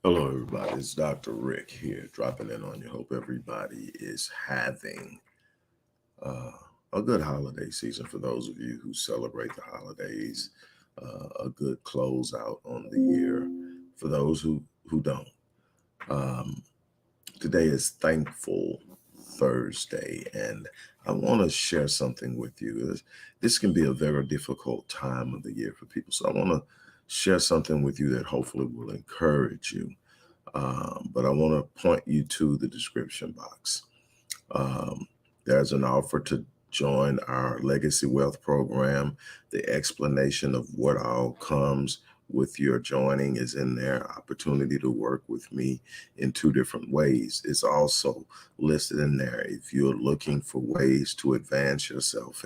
Hello, everybody. It's Dr. Rick here, dropping in on you. Hope everybody is having uh, a good holiday season for those of you who celebrate the holidays, a good closeout on the year for those who don't. Um, Today is Thankful Thursday, and I want to share something with you. This can be a very difficult time of the year for people, so I want to share something with you that hopefully will encourage you. But I want to point you to the description box. Um, there's an offer to join our Legacy Wealth program. The explanation of what all comes with your joining is in there. Opportunity to work with me in two different ways is also listed in there. If you're looking for ways to advance yourself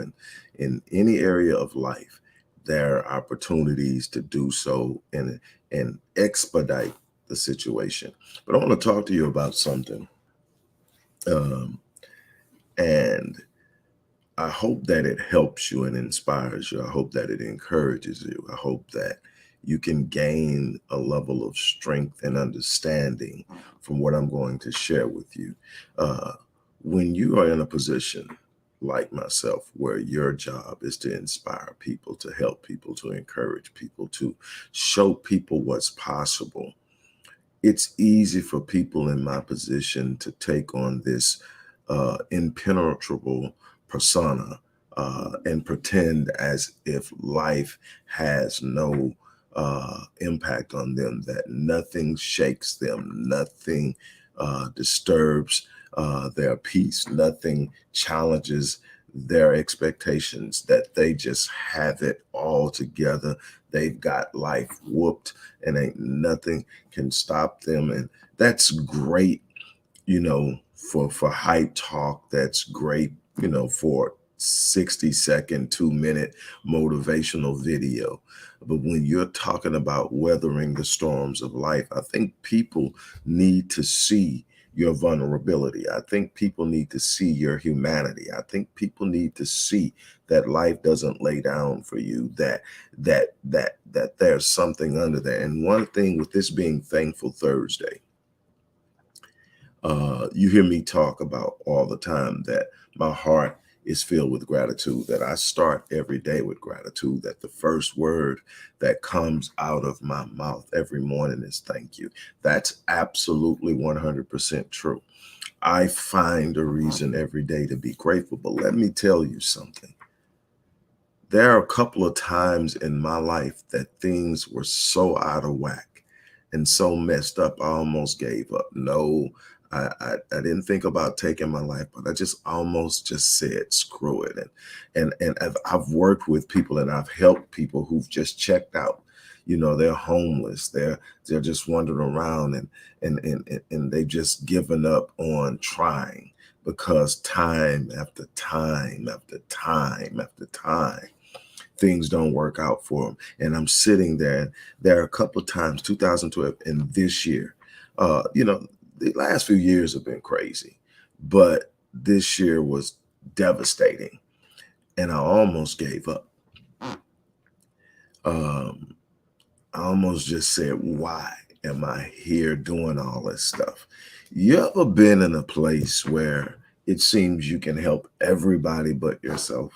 in any area of life, there are opportunities to do so and expedite the situation. But I want to talk to you about something. Um, and I hope that it helps you and inspires you. I hope that it encourages you. I hope that you can gain a level of strength and understanding from what I'm going to share with you. Uh, when you are in a position like myself, where your job is to inspire people, to help people, to encourage people, to show people what's possible, it's easy for people in my position to take on this impenetrable persona and pretend as if life has no impact on them, that nothing shakes them, nothing disturbs their peace, nothing challenges their expectations, that they just have it all together. They've got life whooped and ain't nothing can stop them. And that's great, for hype talk. That's great, for 60-second, 2-minute motivational video. But when you're talking about weathering the storms of life, I think people need to see your vulnerability. I think people need to see your humanity. I think people need to see that life doesn't lay down for you, that there's something under there. And one thing with this being Thankful Thursday, you hear me talk about all the time that my heart is filled with gratitude, that I start every day with gratitude, that the first word that comes out of my mouth every morning is thank you. That's absolutely 100% true. I find a reason every day to be grateful. But let me tell you something. There are a couple of times in my life that things were so out of whack and so messed up, I almost gave up. No, I didn't think about taking my life, but I just almost just said, screw it. And I've worked with people and I've helped people who've just checked out. They're homeless. They're just wandering around and they've just given up on trying because time after time after time after time things don't work out for them. And I'm sitting there. There are a couple of times, 2012 and this year, the last few years have been crazy, but this year was devastating. And I almost gave up. Um, I almost just said, why am I here doing all this stuff? You ever been in a place where it seems you can help everybody but yourself?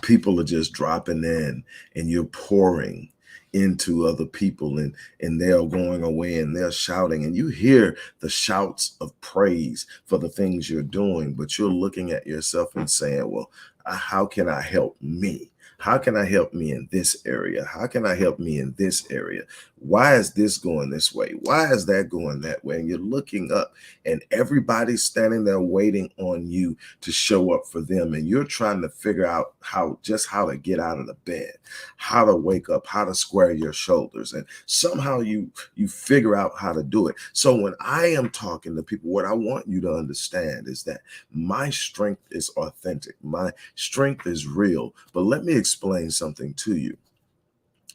People are just dropping in and you're pouring into other people, and they're going away and they're shouting, and you hear the shouts of praise for the things you're doing, but you're looking at yourself and saying, well, how can I help me? How can I help me in this area? How can I help me in this area? Why is this going this way? Why is that going that way? And you're looking up and everybody's standing there waiting on you to show up for them, and you're trying to figure out how to get out of the bed, how to wake up, how to square your shoulders, and somehow you figure out how to do it. So when I am talking to people, what I want you to understand is that my strength is authentic, my strength is real. But let me explain something to you.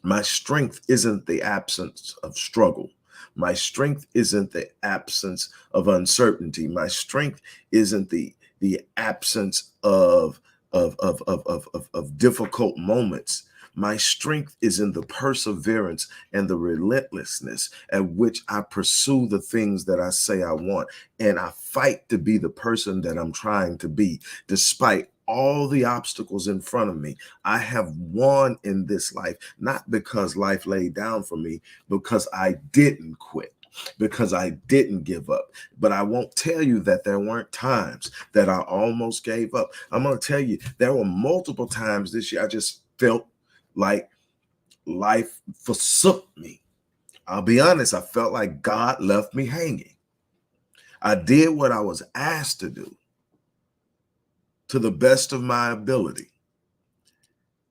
My strength isn't the absence of struggle. My strength isn't the absence of uncertainty. My strength isn't the absence of difficult moments. My strength is in the perseverance and the relentlessness at which I pursue the things that I say I want. And I fight to be the person that I'm trying to be, despite all the obstacles in front of me. I have won in this life, not because life laid down for me, because I didn't quit, because I didn't give up. But I won't tell you that there weren't times that I almost gave up. I'm going to tell you, there were multiple times this year I just felt like life forsook me. I'll be honest, I felt like God left me hanging. I did what I was asked to do to the best of my ability.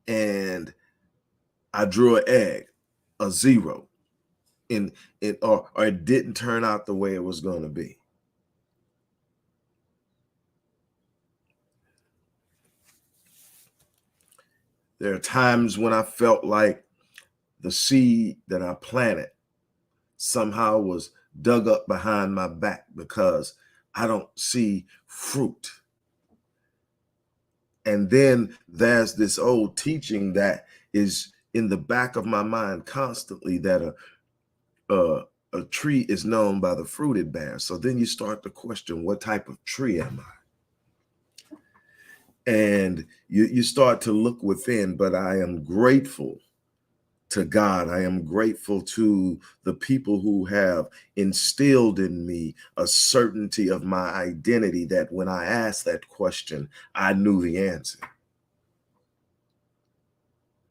And I drew an egg, a zero, or it didn't turn out the way it was going to be. There are times when I felt like the seed that I planted somehow was dug up behind my back because I don't see fruit. And then there's this old teaching that is in the back of my mind constantly, that a tree is known by the fruit it bears. So then you start to question, what type of tree am I? And you start to look within. But I am grateful to God. I am grateful to the people who have instilled in me a certainty of my identity, that when I asked that question, I knew the answer.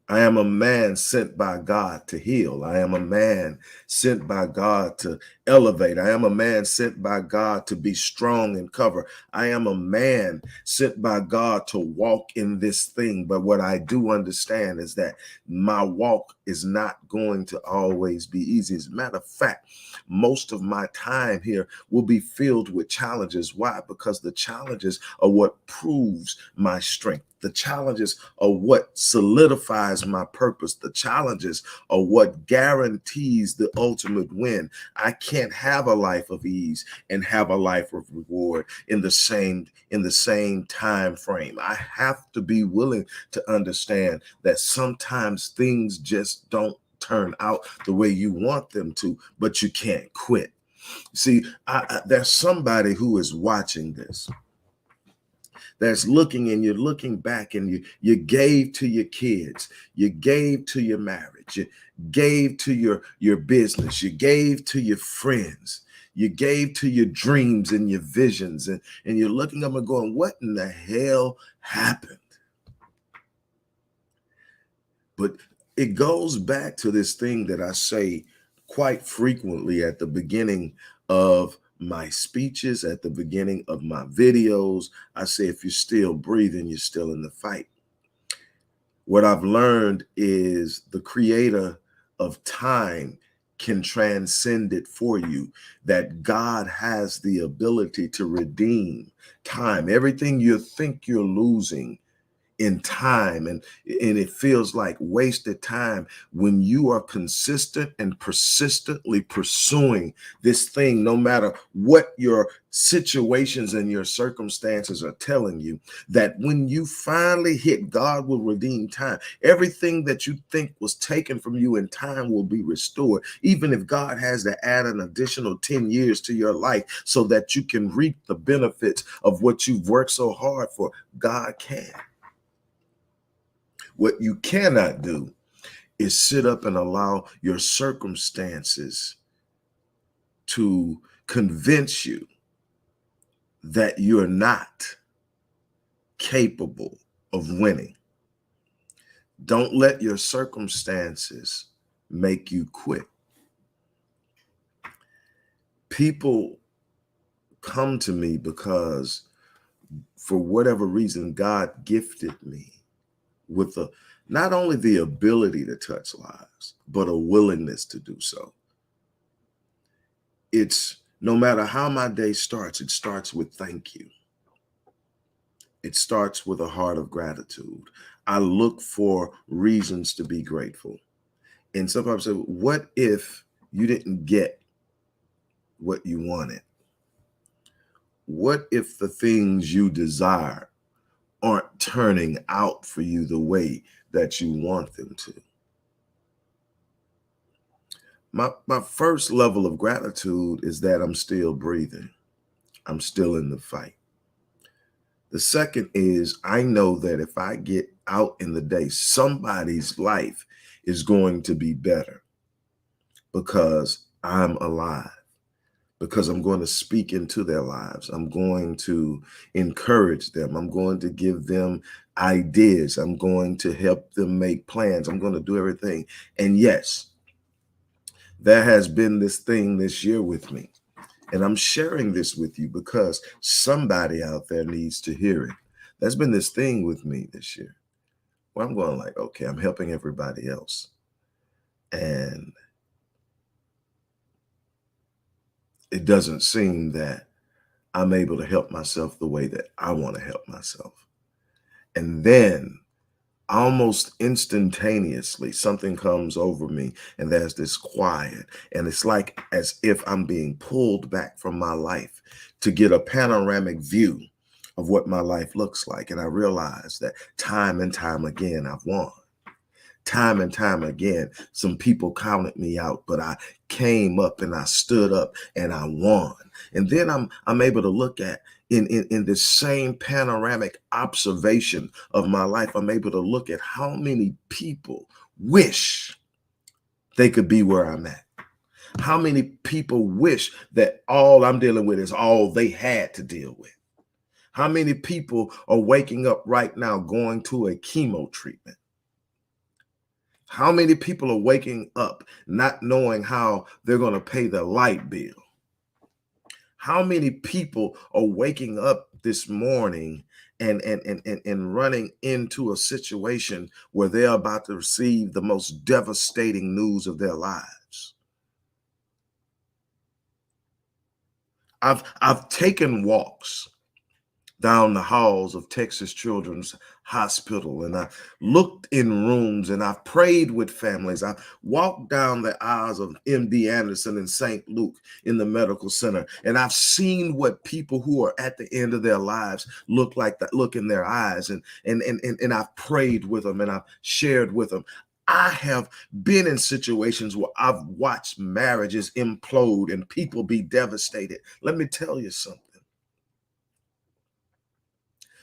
I am a man sent by God to heal. I am a man sent by God to elevate. I am a man sent by God to be strong and cover. I am a man sent by God to walk in this thing. But what I do understand is that my walk is not going to always be easy. As a matter of fact, most of my time here will be filled with challenges. Why? Because the challenges are what proves my strength. The challenges are what solidifies my purpose. The challenges are what guarantees the ultimate win. I can't have a life of ease and have a life of reward in the same time frame. I have to be willing to understand that sometimes things just don't turn out the way you want them to, but you can't quit. See, there's somebody who is watching this, that's looking, and you're looking back, and you gave to your kids, you gave to your marriage, you gave to your business, you gave to your friends, you gave to your dreams and your visions, and you're looking up and going, what in the hell happened? But it goes back to this thing that I say quite frequently at the beginning of my speeches, at the beginning of my videos. I say, if you're still breathing, you're still in the fight. What I've learned is the creator of time can transcend it for you, that God has the ability to redeem time. Everything you think you're losing in time, and it feels like wasted time, when you are consistent and persistently pursuing this thing, no matter what your situations and your circumstances are telling you, that when you finally hit, God will redeem time. Everything that you think was taken from you in time will be restored, even if God has to add an additional 10 years to your life so that you can reap the benefits of what you've worked so hard for. God can. What you cannot do is sit up and allow your circumstances to convince you that you're not capable of winning. Don't let your circumstances make you quit. People come to me because, for whatever reason, God gifted me with not only the ability to touch lives, but a willingness to do so. It's no matter how my day starts, it starts with thank you. It starts with a heart of gratitude. I look for reasons to be grateful. And sometimes I say, what if you didn't get what you wanted? What if the things you desire aren't turning out for you the way that you want them to. My first level of gratitude is that I'm still breathing. I'm still in the fight. The second is I know that if I get out in the day, somebody's life is going to be better because I'm alive, because I'm going to speak into their lives. I'm going to encourage them. I'm going to give them ideas. I'm going to help them make plans. I'm going to do everything. And yes, there has been this thing this year with me. And I'm sharing this with you because somebody out there needs to hear it. There's been this thing with me this year where I'm going like, okay, I'm helping everybody else. And it doesn't seem that I'm able to help myself the way that I want to help myself. And then almost instantaneously, something comes over me and there's this quiet. And it's like as if I'm being pulled back from my life to get a panoramic view of what my life looks like. And I realize that time and time again, I've won. Time and time again, some people counted me out, but I came up and I stood up and I won. And then I'm able to look at in this same panoramic observation of my life, I'm able to look at how many people wish they could be where I'm at. How many people wish that all I'm dealing with is all they had to deal with. How many people are waking up right now going to a chemo treatment? How many people are waking up not knowing how they're going to pay their light bill? How many people are waking up this morning and running into a situation where they're about to receive the most devastating news of their lives? I've taken walks down the halls of Texas Children's Hospital. And I looked in rooms and I've prayed with families. I walked down the aisles of MD Anderson and St. Luke in the medical center. And I've seen what people who are at the end of their lives look like, that look in their eyes. And I've prayed with them and I've shared with them. I have been in situations where I've watched marriages implode and people be devastated. Let me tell you something.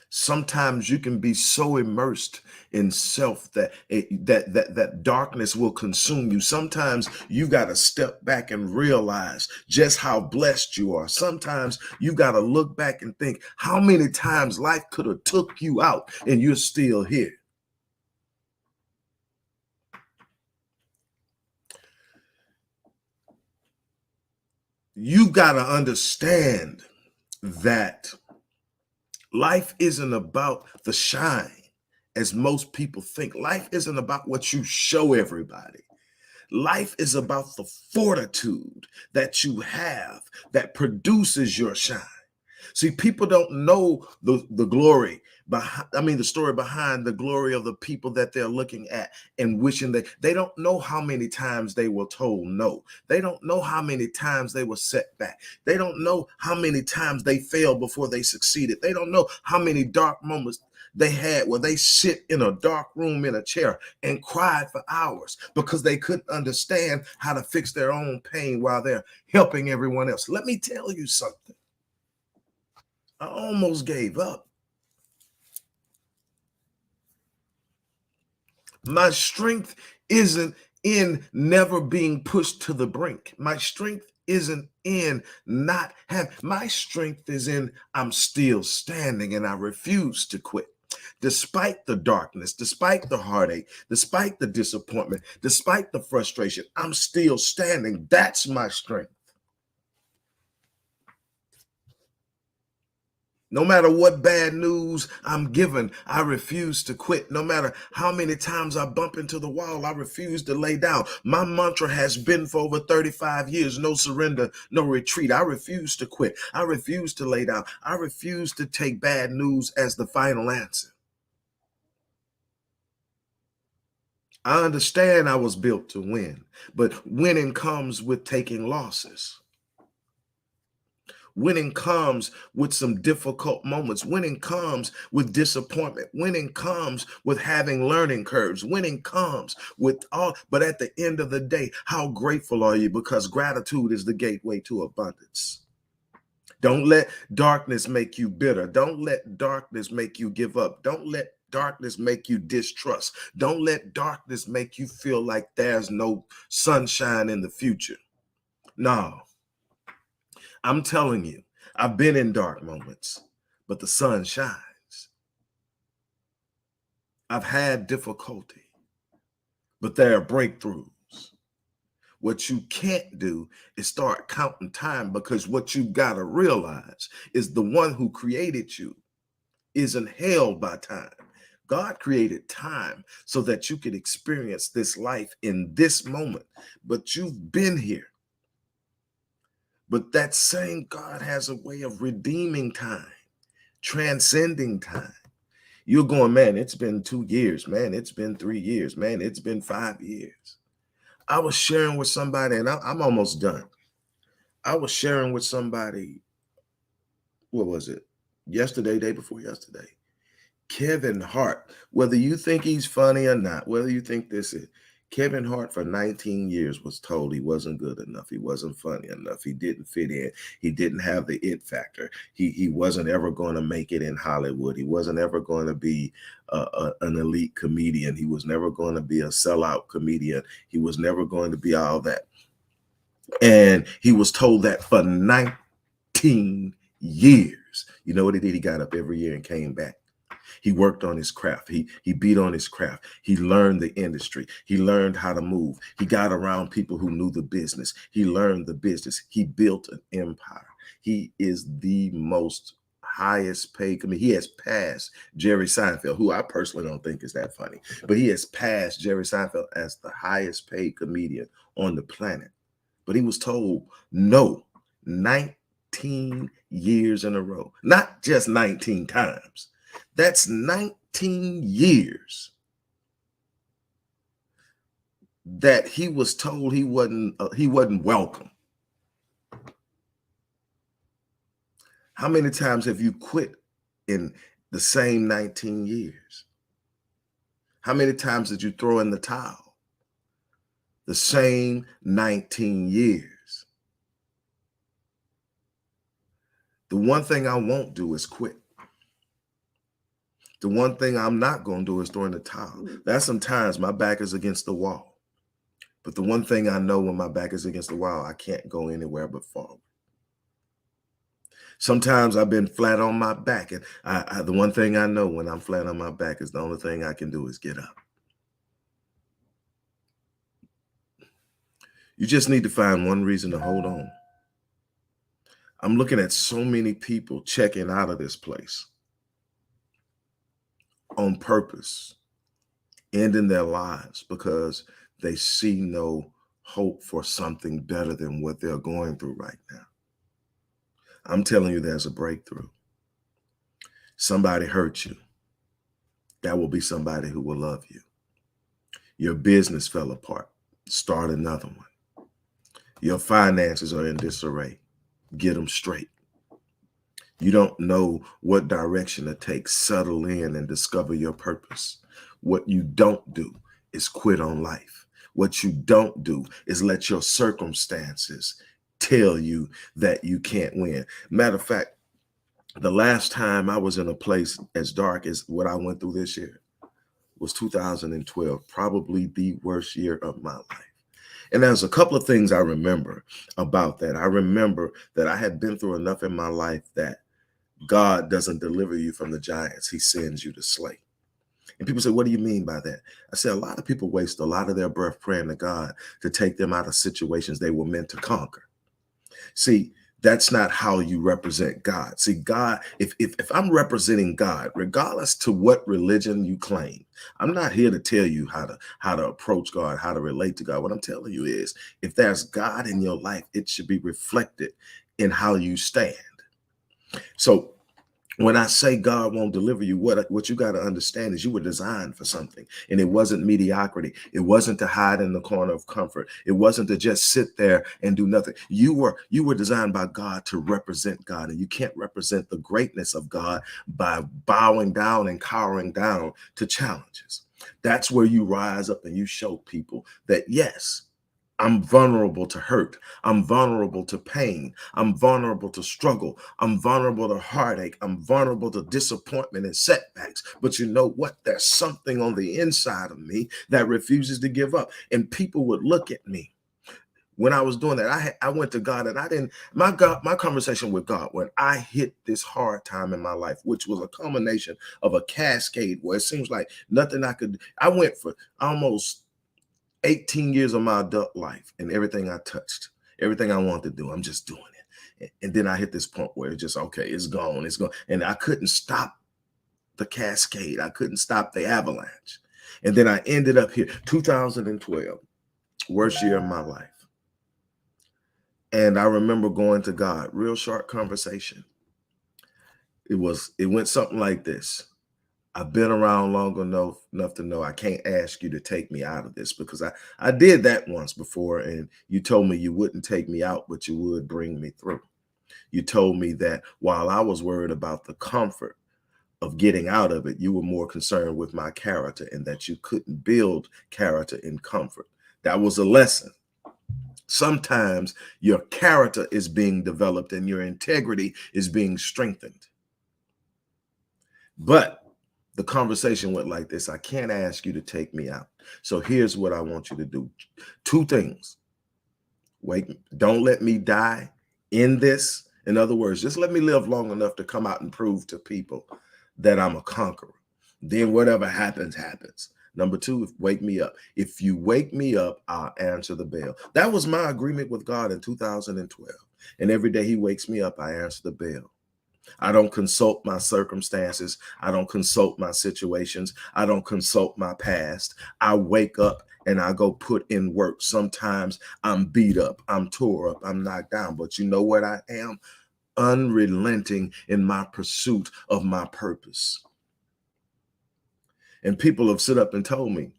Sometimes you can be so immersed in self that that darkness will consume you. Sometimes you got to step back and realize just how blessed you are. Sometimes you got to look back and think how many times life could have took you out and you're still here. You got to understand that life isn't about the shine as most people think. Life isn't about what you show everybody. Life is about the fortitude that you have that produces your shine. See, people don't know the glory behind, the story behind the glory of the people that they're looking at and wishing they don't know how many times they were told no. They don't know how many times they were set back. They don't know how many times they failed before they succeeded. They don't know how many dark moments they had where they sit in a dark room in a chair and cried for hours because they couldn't understand how to fix their own pain while they're helping everyone else. Let me tell you something. I almost gave up. My strength isn't in never being pushed to the brink. My strength isn't in not have. My strength is in I'm still standing and I refuse to quit. Despite the darkness, despite the heartache, despite the disappointment, despite the frustration, I'm still standing. That's my strength. No matter what bad news I'm given, I refuse to quit. No matter how many times I bump into the wall, I refuse to lay down. My mantra has been for over 35 years, no surrender, no retreat. I refuse to quit. I refuse to lay down. I refuse to take bad news as the final answer. I understand I was built to win, but winning comes with taking losses. Winning comes with some difficult moments. Winning comes with disappointment. Winning comes with having learning curves. Winning comes with all, but at the end of the day, how grateful are you? Because gratitude is the gateway to abundance. Don't let darkness make you bitter. Don't let darkness make you give up. Don't let darkness make you distrust. Don't let darkness make you feel like there's no sunshine in the future. No, I'm telling you, I've been in dark moments, but the sun shines. I've had difficulty, but there are breakthroughs. What you can't do is start counting time, because what you got to realize is the one who created you isn't held by time. God created time so that you could experience this life in this moment, but you've been here. But that same God has a way of redeeming time, transcending time. You're going, man, it's been 2 years, man, it's been 3 years, man, it's been 5 years. I was sharing with somebody, and I'm almost done. I was sharing with somebody, what was it? Yesterday, day before yesterday. Kevin Hart, whether you think he's funny or not, whether you think this is, Kevin Hart for 19 years was told he wasn't good enough. He wasn't funny enough. He didn't fit in. He didn't have the it factor. He wasn't ever going to make it in Hollywood. He wasn't ever going to be an elite comedian. He was never going to be a sellout comedian. He was never going to be all that. And he was told that for 19 years. You know what he did? He got up every year and came back. He worked on his craft. He beat on his craft. He learned the industry. He learned how to move. He got around people who knew the business. He learned the business. He built an empire. He is the most highest paid comedian. He has passed Jerry Seinfeld, who I personally don't think is that funny, but he has passed Jerry Seinfeld as the highest paid comedian on the planet. But he was told no 19 years in a row, not just 19 times. That's 19 years that he was told he wasn't welcome. How many times have you quit in the same 19 years? How many times did you throw in the towel? The same 19 years. The one thing I won't do is quit. The one thing I'm not going to do is throw in the towel. That's sometimes my back is against the wall. But the one thing I know when my back is against the wall, I can't go anywhere but forward. Sometimes I've been flat on my back. And the one thing I know when I'm flat on my back is the only thing I can do is get up. You just need to find one reason to hold on. I'm looking at so many people checking out of this place on purpose, ending their lives because they see no hope for something better than what they're going through right now. I'm telling you, there's a breakthrough. Somebody hurt you. That will be somebody who will love you. Your business fell apart. Start another one. Your finances are in disarray. Get them straight. You don't know what direction to take. Settle in and discover your purpose. What you don't do is quit on life. What you don't do is let your circumstances tell you that you can't win. Matter of fact, the last time I was in a place as dark as what I went through this year was 2012, probably the worst year of my life. And there's a couple of things I remember about that. I remember that I had been through enough in my life that God doesn't deliver you from the giants. He sends you to slay. And people say, what do you mean by that? I say, a lot of people waste a lot of their breath praying to God to take them out of situations they were meant to conquer. See, that's not how you represent God. See, God, if I'm representing God, regardless to what religion you claim, I'm not here to tell you how to approach God, how to relate to God. What I'm telling you is, if there's God in your life, it should be reflected in how you stand. So When I say God won't deliver you, what you got to understand is you were designed for something, and it wasn't mediocrity. It wasn't to hide in the corner of comfort. It wasn't to just sit there and do nothing. You were designed by God to represent God, and you can't represent the greatness of God by bowing down and cowering down to challenges. That's where you rise up and you show people that yes, I'm vulnerable to hurt. I'm vulnerable to pain. I'm vulnerable to struggle. I'm vulnerable to heartache. I'm vulnerable to disappointment and setbacks. But you know what? There's something on the inside of me that refuses to give up. And people would look at me. When I was doing that, I went to God, and I didn't, my conversation with God, when I hit this hard time in my life, which was a combination of a cascade where it seems like nothing I went for almost 18 years of my adult life, and everything I touched, everything I wanted to do, I'm just doing it. And then I hit this point where it's just, okay, it's gone, it's gone. And I couldn't stop the cascade. I couldn't stop the avalanche. And then I ended up here, 2012, worst year of my life. And I remember going to God, real short conversation. It went something like this. I've been around long enough to know I can't ask you to take me out of this, because I did that once before, and you told me you wouldn't take me out, but you would bring me through. You told me that while I was worried about the comfort of getting out of it, you were more concerned with my character, and that you couldn't build character in comfort. That was a lesson. Sometimes your character is being developed and your integrity is being strengthened. But the conversation went like this: I can't ask you to take me out. So here's what I want you to do. Two things. Wait, don't let me die in this. In other words, just let me live long enough to come out and prove to people that I'm a conqueror. Then whatever happens, happens. Number two, wake me up. If you wake me up, I'll answer the bell. That was my agreement with God in 2012. And every day he wakes me up, I answer the bell. I don't consult my circumstances. I don't consult my situations. I don't consult my past. I wake up and I go put in work. Sometimes I'm beat up, I'm tore up, I'm knocked down. But you know what I am? Unrelenting in my pursuit of my purpose. And people have stood up and told me,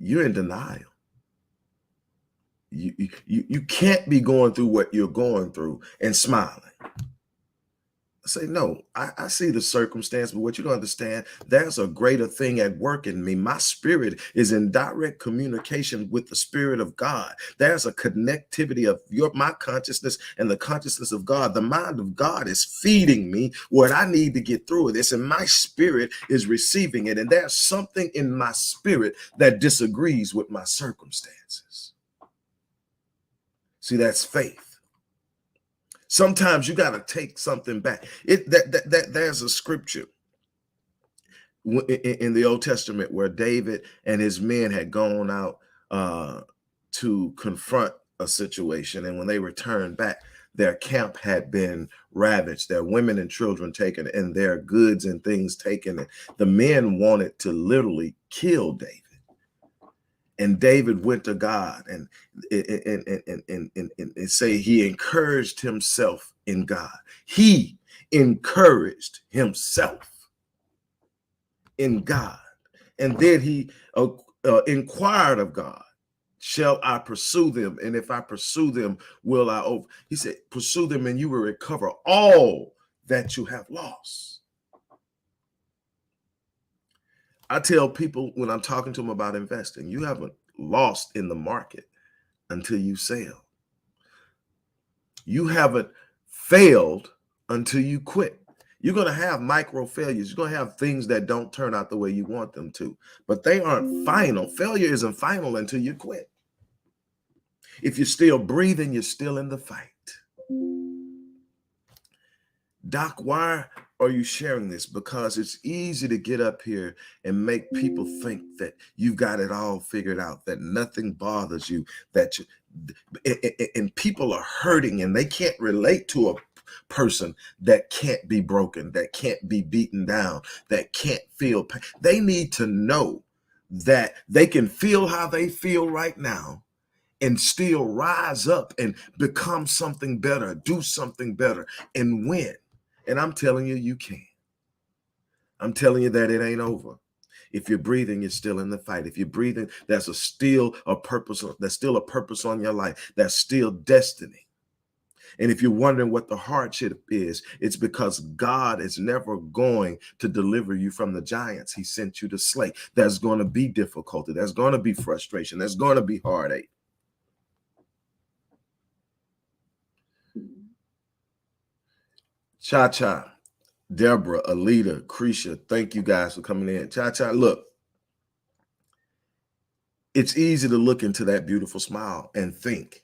you're in denial. You can't be going through what you're going through and smiling. I say, no, I see the circumstance, but what you don't understand, there's a greater thing at work in me. My spirit is in direct communication with the Spirit of God. There's a connectivity of my consciousness and the consciousness of God. The mind of God is feeding me what I need to get through this, and my spirit is receiving it. And there's something in my spirit that disagrees with my circumstances. See, that's faith. Sometimes you got to take something back. There's a scripture in the Old Testament where David and his men had gone out to confront a situation, and when they returned back, their camp had been ravaged, their women and children taken, and their goods and things taken. And the men wanted to literally kill David. And David went to God and say he encouraged himself in God. He encouraged himself in God. And then he inquired of God, shall I pursue them? And if I pursue them, will I over? He said, pursue them and you will recover all that you have lost. I tell people when I'm talking to them about investing, you haven't lost in the market until you sell. You haven't failed until you quit. You're going to have micro failures. You're going to have things that don't turn out the way you want them to, but they aren't final. Failure isn't final until you quit. If you're still breathing, you're still in the fight. Doc, why are you sharing this? Because it's easy to get up here and make people think that you've got it all figured out, that nothing bothers you, that you, and people are hurting and they can't relate to a person that can't be broken, that can't be beaten down, that can't feel pain. They need to know that they can feel how they feel right now and still rise up and become something better, do something better, and win. And I'm telling you, you can. I'm telling you that it ain't over. If you're breathing, you're still in the fight. If you're breathing, there's still a purpose. There's still a purpose on your life. That's still destiny. And if you're wondering what the hardship is, it's because God is never going to deliver you from the giants He sent you to slay. There's going to be difficulty. There's going to be frustration. There's going to be heartache. Cha-Cha, Deborah, Alita, Creisha, thank you guys for coming in. Cha-Cha, look, it's easy to look into that beautiful smile and think,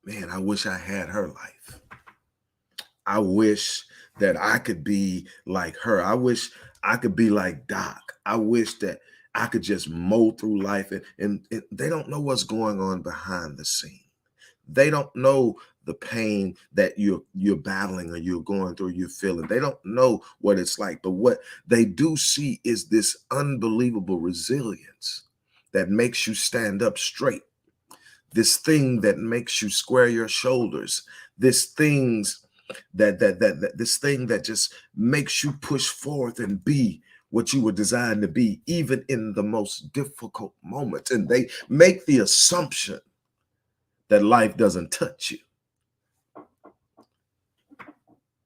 man, I wish I had her life. I wish that I could be like her. I wish I could be like Doc. I wish that I could just mow through life. And they don't know what's going on behind the scene. They don't know the pain that you're battling or you're going through, you're feeling. They don't know what it's like. But what they do see is this unbelievable resilience that makes you stand up straight. This thing that makes you square your shoulders. This thing that just makes you push forth and be what you were designed to be, even in the most difficult moments. And they make the assumption that life doesn't touch you.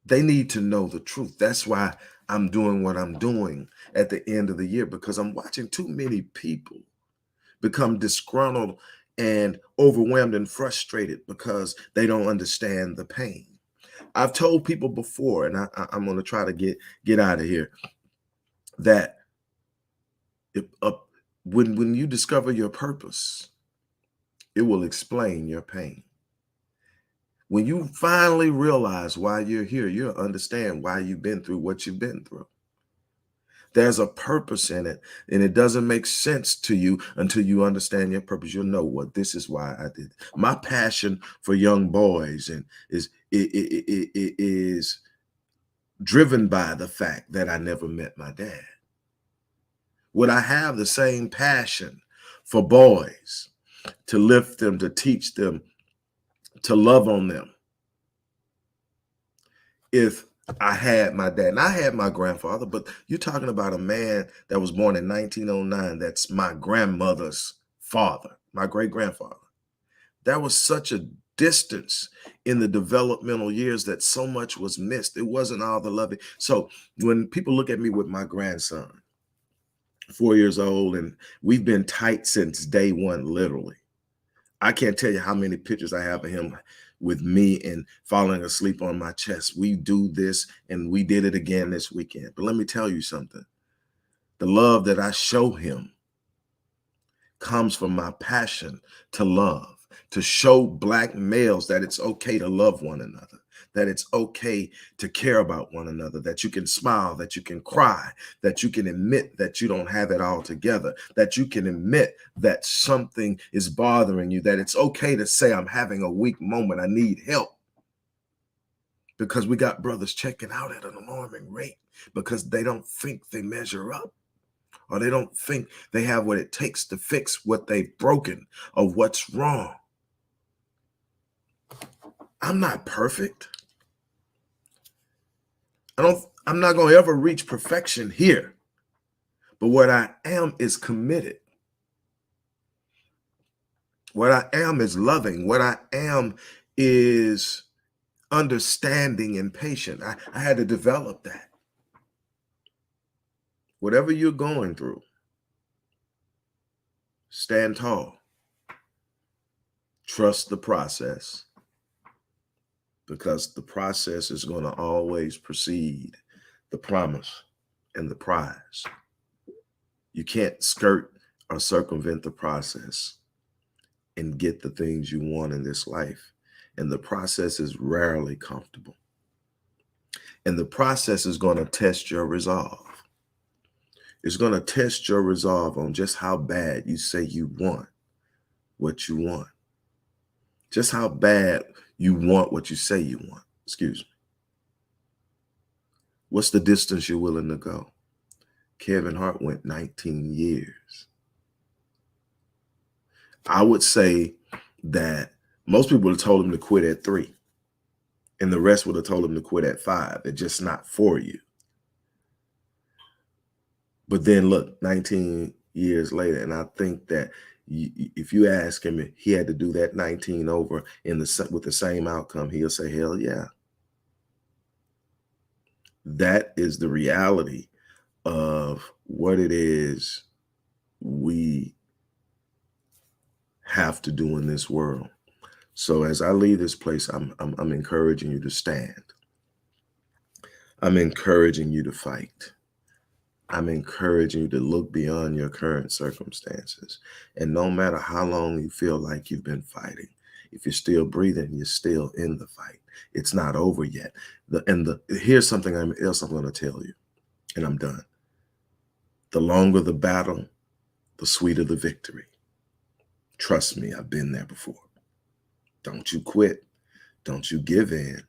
They need to know the truth. That's why I'm doing what I'm doing at the end of the year, because I'm watching too many people become disgruntled and overwhelmed and frustrated because they don't understand the pain. I've told people before, and I'm going to try to get out of here, that when you discover your purpose, it will explain your pain. When you finally realize why you're here, you'll understand why you've been through what you've been through. There's a purpose in it, and it doesn't make sense to you until you understand your purpose. You'll know what this is why I did. My passion for young boys is driven by the fact that I never met my dad. Would I have the same passion for boys, to lift them, to teach them, to love on them, if I had my dad? And I had my grandfather, but you're talking about a man that was born in 1909. That's my grandmother's father, my great-grandfather. There was such a distance in the developmental years that so much was missed. It wasn't all the loving. So when people look at me with my grandson, 4 years old, and we've been tight since day one, literally. I can't tell you how many pictures I have of him with me and falling asleep on my chest. We do this, and we did it again this weekend. But let me tell you something. The love that I show him comes from my passion to love, to show Black males that it's okay to love one another, that it's okay to care about one another, that you can smile, that you can cry, that you can admit that you don't have it all together, that you can admit that something is bothering you, that it's okay to say, I'm having a weak moment, I need help. Because we got brothers checking out at an alarming rate because they don't think they measure up, or they don't think they have what it takes to fix what they've broken or what's wrong. I'm not perfect. I'm not going to ever reach perfection here. But what I am is committed. What I am is loving. What I am is understanding and patient. I had to develop that. Whatever you're going through, stand tall. Trust the process, because the process is going to always precede the promise and the prize. You can't skirt or circumvent the process and get the things you want in this life. And the process is rarely comfortable. And the process is going to test your resolve. It's going to test your resolve on just how bad you say you want what you want. Just how bad you want what you say you want. Excuse me. What's the distance you're willing to go? Kevin Hart went 19 years. I would say that most people would have told him to quit at 3, and the rest would have told him to quit at 5. It's just not for you. But then look, 19 years later, and I think that if you ask him if he had to do that 19 over with the same outcome, he'll say, hell yeah. That is the reality of what it is we have to do in this world. So as I leave this place, I'm encouraging you to stand. I'm encouraging you to fight. I'm encouraging you to look beyond your current circumstances. And no matter how long you feel like you've been fighting, if you're still breathing, you're still in the fight. It's not over yet. Here's something else I'm going to tell you, and I'm done. The longer the battle, the sweeter the victory. Trust me, I've been there before. Don't you quit. Don't you give in.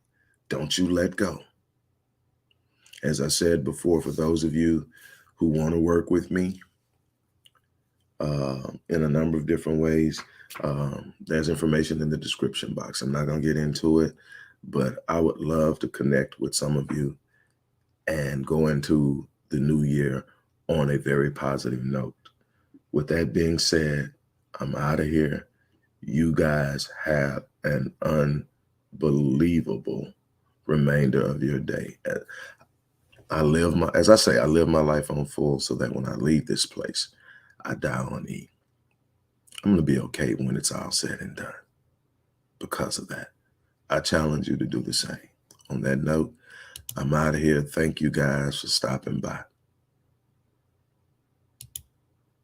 Don't you let go. As I said before, for those of you who want to work with me in a number of different ways, there's information in the description box. I'm not going to get into it, but I would love to connect with some of you and go into the new year on a very positive note. With that being said, I'm out of here. You guys have an unbelievable remainder of your day. As I say, I live my life on full so that when I leave this place, I die on E. I'm going to be okay when it's all said and done. Because of that, I challenge you to do the same. On that note, I'm out of here. Thank you guys for stopping by.